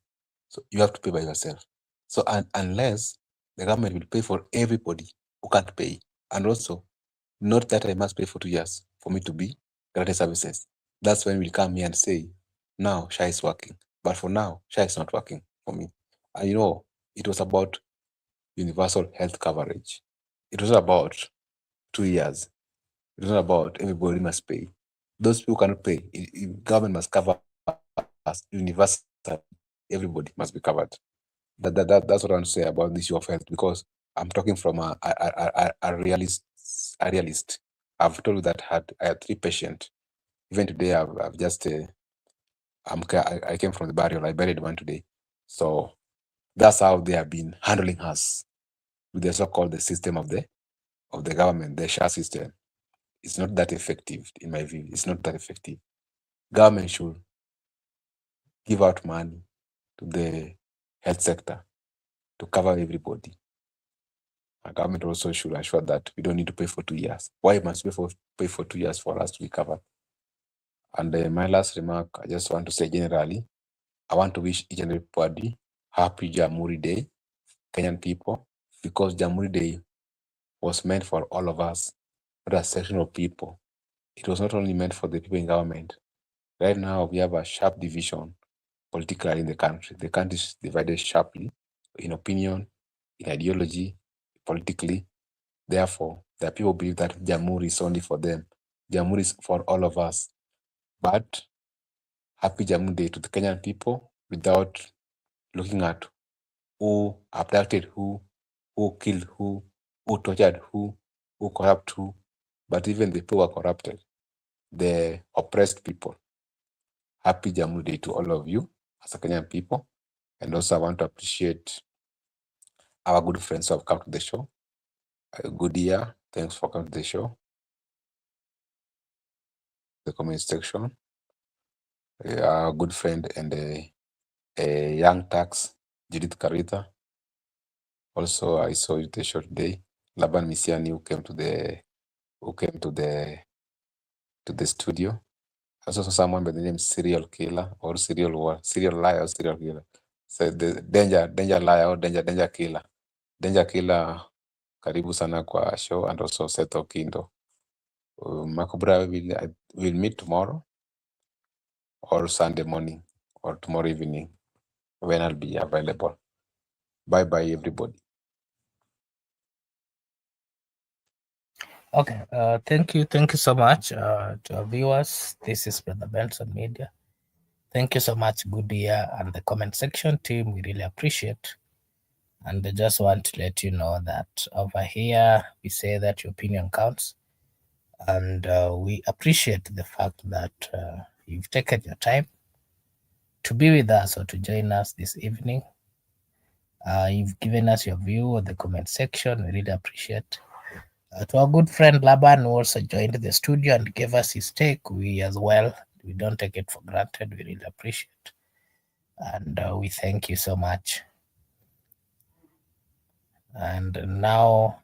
So you have to pay by yourself. So unless the government will pay for everybody who can't pay, and also not that I must pay for 2 years for me to be granted services. That's when we'll come here and say, now SHA is working. But for now, SHA is not working for me. And it was about universal health coverage. It was about 2 years. It was not about everybody must pay. Those people cannot pay. Government must cover us universally. Everybody must be covered. That's what I want to say about this issue of health, because I'm talking from a realist. I've told you that I had 3 patients. Even today, I've just I came from the burial. I buried one today. So that's how they have been handling us with the so-called the system of the government, the SHA system. It's not that effective, in my view. It's not that effective. Government should give out money to the health sector to cover everybody. Our government also should assure that we don't need to pay for 2 years. Why must we pay for 2 years for us to be covered? And my last remark, I just want to say generally, I want to wish each and everybody happy Jamhuri Day, Kenyan people, because Jamhuri Day was meant for all of us, not a section of people. It was not only meant for the people in government. Right now, we have a sharp division politically in the country. The country is divided sharply in opinion, in ideology, politically. Therefore, there are people who believe that Jamhuri is only for them. Jamhuri is for all of us. But happy Jamhuri Day to the Kenyan people without looking at who abducted who killed who tortured who corrupt who, but even the people who are corrupted, the oppressed people. Happy Jamhuri Day to all of you as a Kenyan people. And also I want to appreciate our good friends who have come to the show. Good year. Thanks for coming to the show. The comment section. Our good friend and a young tax, Judith Karita. Also, I saw you the show today. Laban Misiani, who came to the studio. I also saw someone by the name Serial Killer or Serial Liar or Serial Killer. So the danger liar or danger killer. Danger killer, karibu sana kwa show, and also Seto Kindo. Makubra will meet tomorrow or Sunday morning or tomorrow evening when I'll be available. Bye bye everybody. Okay, thank you so much to our viewers. This is Brother Benson Media. Thank you so much, Goodyear, and the comment section team. We really appreciate. And I just want to let you know that over here we say that your opinion counts, and we appreciate the fact that you've taken your time to be with us or to join us this evening. You've given us your view on the comment section. We really appreciate. To our good friend Laban, who also joined the studio and gave us his take, we as well, we don't take it for granted. We really appreciate. And we thank you so much. And now,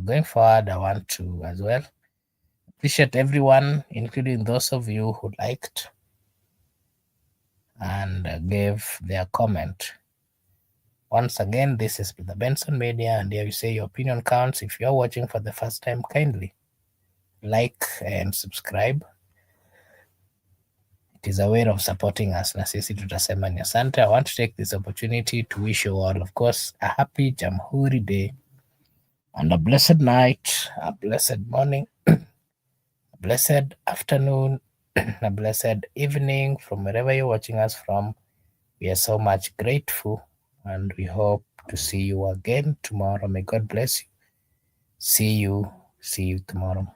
going forward, I want to as well appreciate everyone, including those of you who liked and gave their comment. Once again, this is the Benson Media, and here we say your opinion counts. If you're watching for the first time, kindly like and subscribe. It is a way of supporting us, na sisi tutasema ni asante. I want to take this opportunity to wish you all, of course, a happy Jamhuri Day and a blessed night, a blessed morning, a blessed afternoon, a blessed evening from wherever you're watching us from. We are so much grateful and we hope to see you again tomorrow. May God bless you. See you tomorrow.